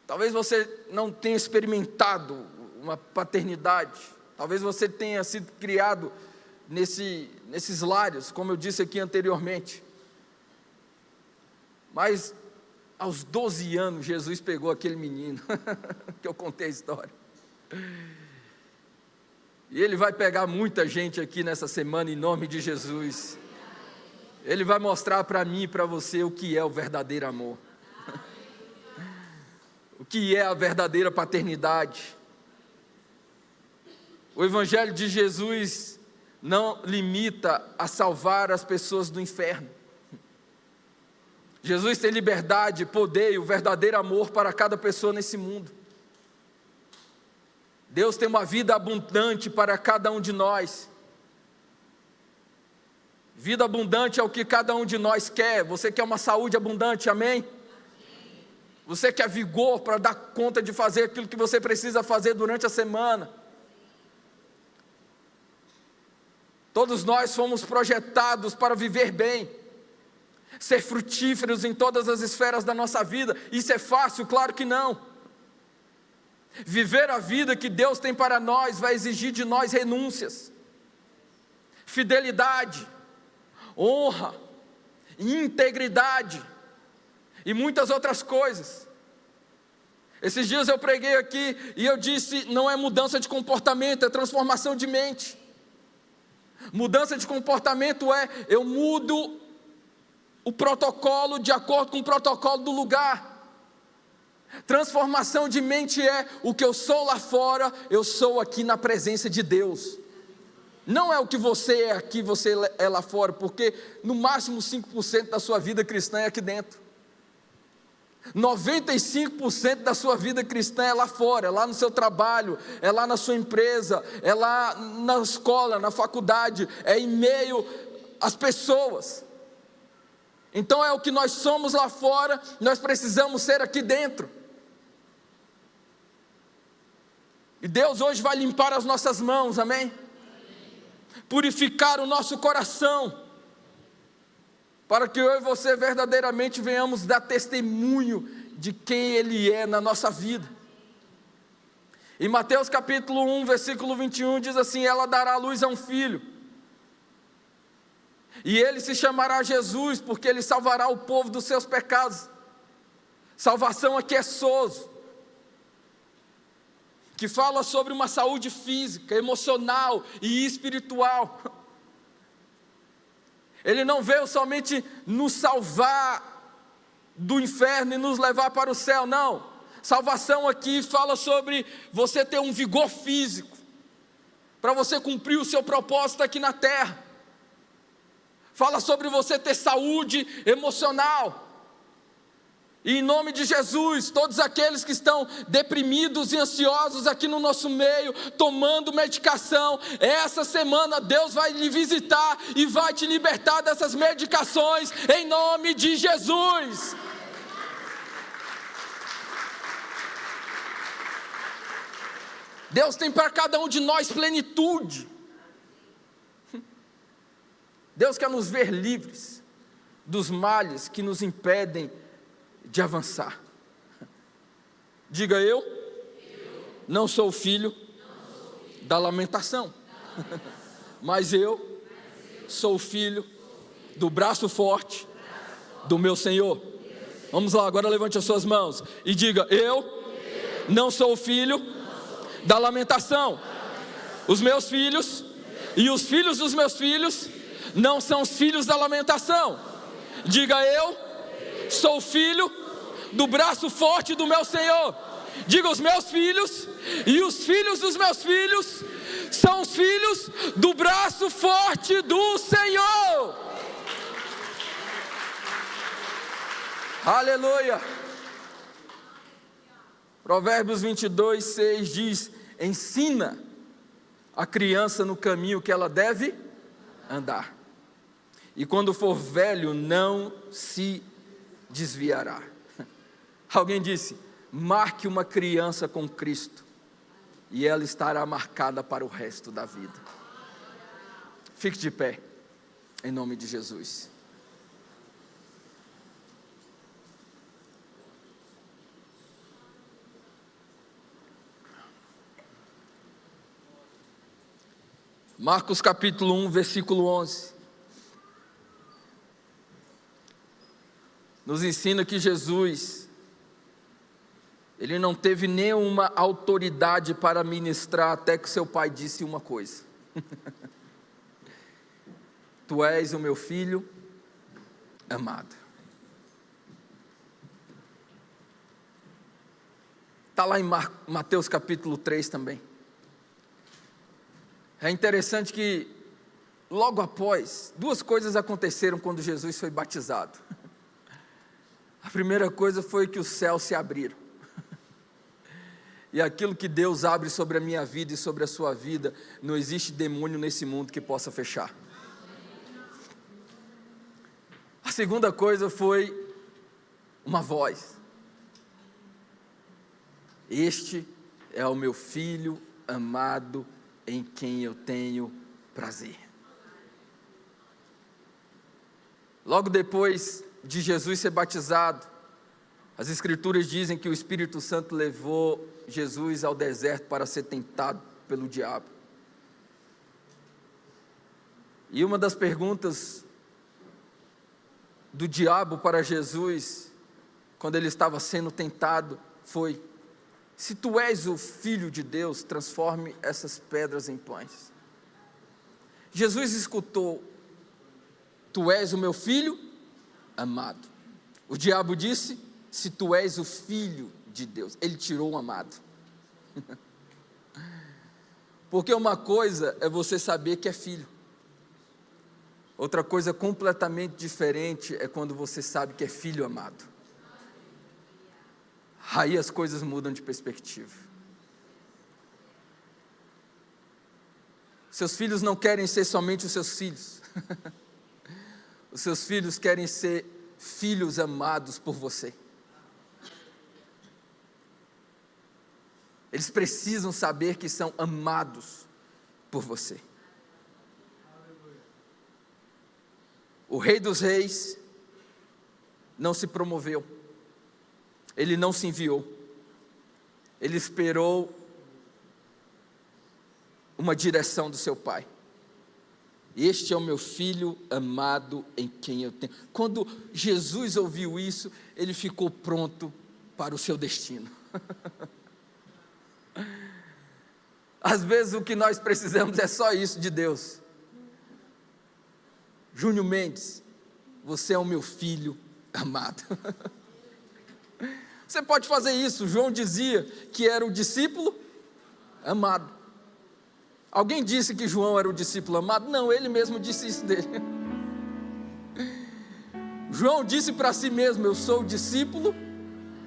Talvez você não tenha experimentado uma paternidade. Talvez você tenha sido criado nesses lares, como eu disse aqui anteriormente. Mas aos 12 anos, Jesus pegou aquele menino, que eu contei a história. E Ele vai pegar muita gente aqui nessa semana, em nome de Jesus. Ele vai mostrar para mim e para você o que é o verdadeiro amor. O que é a verdadeira paternidade. O Evangelho de Jesus não limita a salvar as pessoas do inferno. Jesus tem liberdade, poder e o verdadeiro amor para cada pessoa nesse mundo. Deus tem uma vida abundante para cada um de nós. Vida abundante é o que cada um de nós quer. Você quer uma saúde abundante, amém? Você quer vigor para dar conta de fazer aquilo que você precisa fazer durante a semana. Todos nós fomos projetados para viver bem, ser frutíferos em todas as esferas da nossa vida. Isso é fácil? Claro que não. Viver a vida que Deus tem para nós vai exigir de nós renúncias, fidelidade, honra, integridade e muitas outras coisas. Esses dias eu preguei aqui e eu disse: não é mudança de comportamento, é transformação de mente. Mudança de comportamento é: eu mudo o protocolo de acordo com o protocolo do lugar. Transformação de mente é: o que eu sou lá fora, eu sou aqui na presença de Deus. Não é o que você é aqui, você é lá fora, porque no máximo 5% da sua vida cristã é aqui dentro. 95% da sua vida cristã é lá fora, é lá no seu trabalho, é lá na sua empresa, é lá na escola, na faculdade, é em meio às pessoas. Então é o que nós somos lá fora, nós precisamos ser aqui dentro. E Deus hoje vai limpar as nossas mãos, amém? Purificar o nosso coração, para que eu e você verdadeiramente venhamos dar testemunho de quem Ele é na nossa vida. Em Mateus capítulo 1, versículo 21, diz assim: ela dará à luz a um filho, e ele se chamará Jesus, porque ele salvará o povo dos seus pecados. Salvação aqui é sozo, que fala sobre uma saúde física, emocional e espiritual. Ele não veio somente nos salvar do inferno e nos levar para o céu, não. Salvação aqui fala sobre você ter um vigor físico, para você cumprir o seu propósito aqui na terra. Fala sobre você ter saúde emocional. E em nome de Jesus, todos aqueles que estão deprimidos e ansiosos aqui no nosso meio, tomando medicação, essa semana Deus vai lhe visitar e vai te libertar dessas medicações, em nome de Jesus. Deus tem para cada um de nós plenitude. Deus quer nos ver livres dos males que nos impedem de avançar. Diga eu não sou filho da lamentação, mas eu sou filho do braço forte do meu Senhor. Vamos lá, agora levante as suas mãos e diga: eu não sou filho da lamentação. Os meus filhos e os filhos dos meus filhos não são os filhos da lamentação. Diga: eu sou filho do braço forte do meu Senhor. Diga: os meus filhos e os filhos dos meus filhos são os filhos do braço forte do Senhor. Aleluia. Provérbios 22:6 diz: ensina a criança no caminho que ela deve andar, e quando for velho não se desviará. Alguém disse: marque uma criança com Cristo, e ela estará marcada para o resto da vida. Fique de pé, em nome de Jesus. Marcos capítulo 1, versículo 11. Nos ensina que Jesus, ele não teve nenhuma autoridade para ministrar até que seu pai disse uma coisa: tu és o meu filho amado. Está lá em Mateus capítulo 3 também. É interessante que logo após, duas coisas aconteceram quando Jesus foi batizado. A primeira coisa foi que os céus se abriram. E aquilo que Deus abre sobre a minha vida e sobre a sua vida, não existe demônio nesse mundo que possa fechar. A segunda coisa foi uma voz: este é o meu filho amado, em quem eu tenho prazer. Logo depois de Jesus ser batizado, as Escrituras dizem que o Espírito Santo levou Jesus ao deserto para ser tentado pelo diabo. E uma das perguntas do diabo para Jesus, quando ele estava sendo tentado, foi: se tu és o Filho de Deus, transforme essas pedras em pães. Jesus escutou: tu és o meu filho amado. O diabo disse: se tu és o Filho de Deus. Ele tirou o amado. Porque uma coisa é você saber que é filho, outra coisa completamente diferente é quando você sabe que é filho amado. Aí as coisas mudam de perspectiva. Seus filhos não querem ser somente os seus filhos. Os seus filhos querem ser filhos amados por você. Eles precisam saber que são amados por você. O Rei dos Reis não se promoveu. Ele não se enviou. Ele esperou uma direção do seu pai. Este é o meu filho amado em quem eu tenho. Quando Jesus ouviu isso, ele ficou pronto para o seu destino. Às vezes o que nós precisamos é só isso de Deus. Júnior Mendes, você é o meu filho amado. Você pode fazer isso. João dizia que era o discípulo amado. Alguém disse que João era o discípulo amado? Não, ele mesmo disse isso dele. João disse para si mesmo: eu sou o discípulo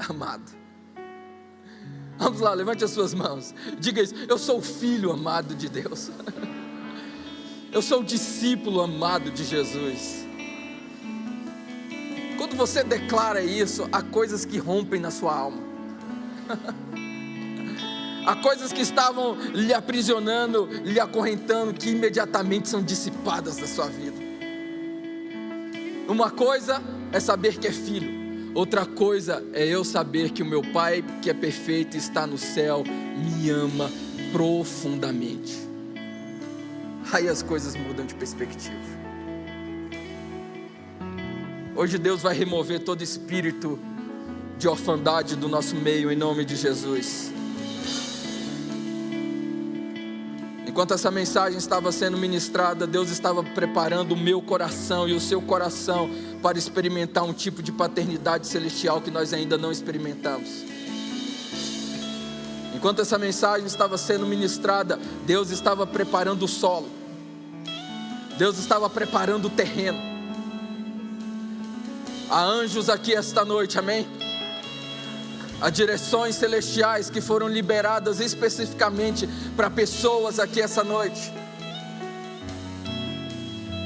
amado. Vamos lá, levante as suas mãos, diga isso: eu sou o filho amado de Deus. Eu sou o discípulo amado de Jesus. Quando você declara isso, há coisas que rompem na sua alma. Há coisas que estavam lhe aprisionando, lhe acorrentando, que imediatamente são dissipadas da sua vida. Uma coisa é saber que é filho, outra coisa é eu saber que o meu Pai, que é perfeito, está no céu, me ama profundamente. Aí as coisas mudam de perspectiva. Hoje Deus vai remover todo espírito de orfandade do nosso meio, em nome de Jesus. Enquanto essa mensagem estava sendo ministrada, Deus estava preparando o meu coração e o seu coração para experimentar um tipo de paternidade celestial que nós ainda não experimentamos. Enquanto essa mensagem estava sendo ministrada, Deus estava preparando o solo, Deus estava preparando o terreno. Há anjos aqui esta noite, amém? Há direções celestiais que foram liberadas especificamente para pessoas aqui essa noite.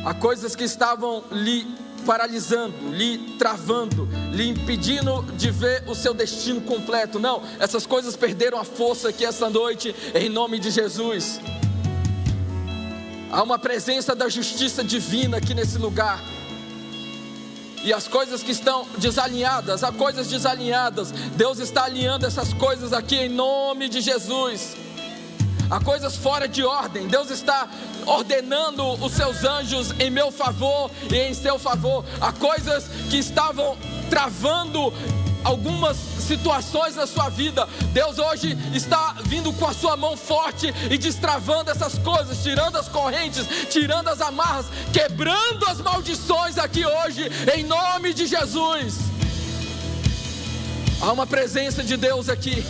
Há coisas que estavam lhe paralisando, lhe travando, lhe impedindo de ver o seu destino completo. Não, essas coisas perderam a força aqui essa noite, em nome de Jesus. Há uma presença da justiça divina aqui nesse lugar. E as coisas que estão desalinhadas, há coisas desalinhadas, Deus está alinhando essas coisas aqui em nome de Jesus. Há coisas fora de ordem, Deus está ordenando os seus anjos em meu favor e em seu favor. Há coisas que estavam travando algumas situações na sua vida, Deus hoje está vindo com a sua mão forte e destravando essas coisas, tirando as correntes, tirando as amarras, quebrando as maldições aqui hoje, em nome de Jesus. Há uma presença de Deus aqui.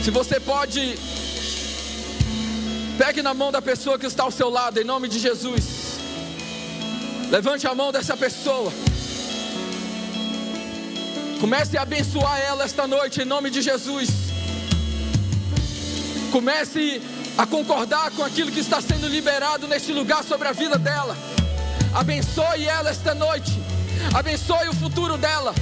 Se você pode, pegue na mão da pessoa que está ao seu lado, em nome de Jesus. Levante a mão dessa pessoa. Comece a abençoar ela esta noite, em nome de Jesus. Comece a concordar com aquilo que está sendo liberado neste lugar sobre a vida dela. Abençoe ela esta noite. Abençoe o futuro dela.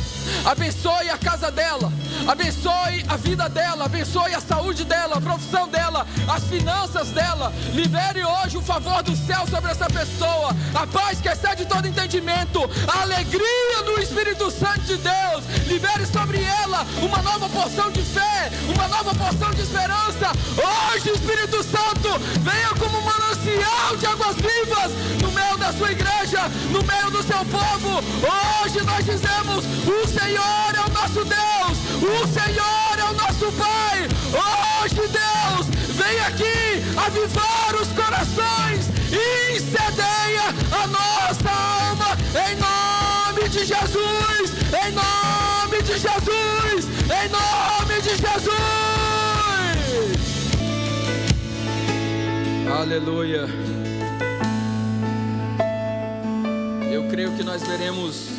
Abençoe a casa dela. Abençoe a vida dela. Abençoe a saúde dela, a profissão dela, as finanças dela. Libere hoje o favor do céu sobre essa pessoa, a paz que excede todo entendimento, a alegria do Espírito Santo de Deus. Libere sobre ela uma nova porção de fé, uma nova porção de esperança. Hoje, Espírito Santo, venha como um manancial de águas vivas no meio da sua igreja, no meio do seu povo. Hoje nós dizemos: o Senhor é o nosso Deus, o Senhor é o nosso Pai. Hoje, Deus, vem aqui avivar os corações e incendeia a nossa alma, em nome de Jesus, em nome de Jesus, em nome de Jesus. Aleluia. Eu creio que nós veremos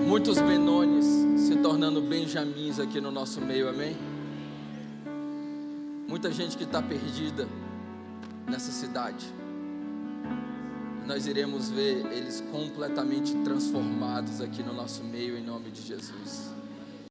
muitos Benones se tornando Benjamins aqui no nosso meio, amém? Muita gente que está perdida nessa cidade. Nós iremos ver eles completamente transformados aqui no nosso meio, em nome de Jesus.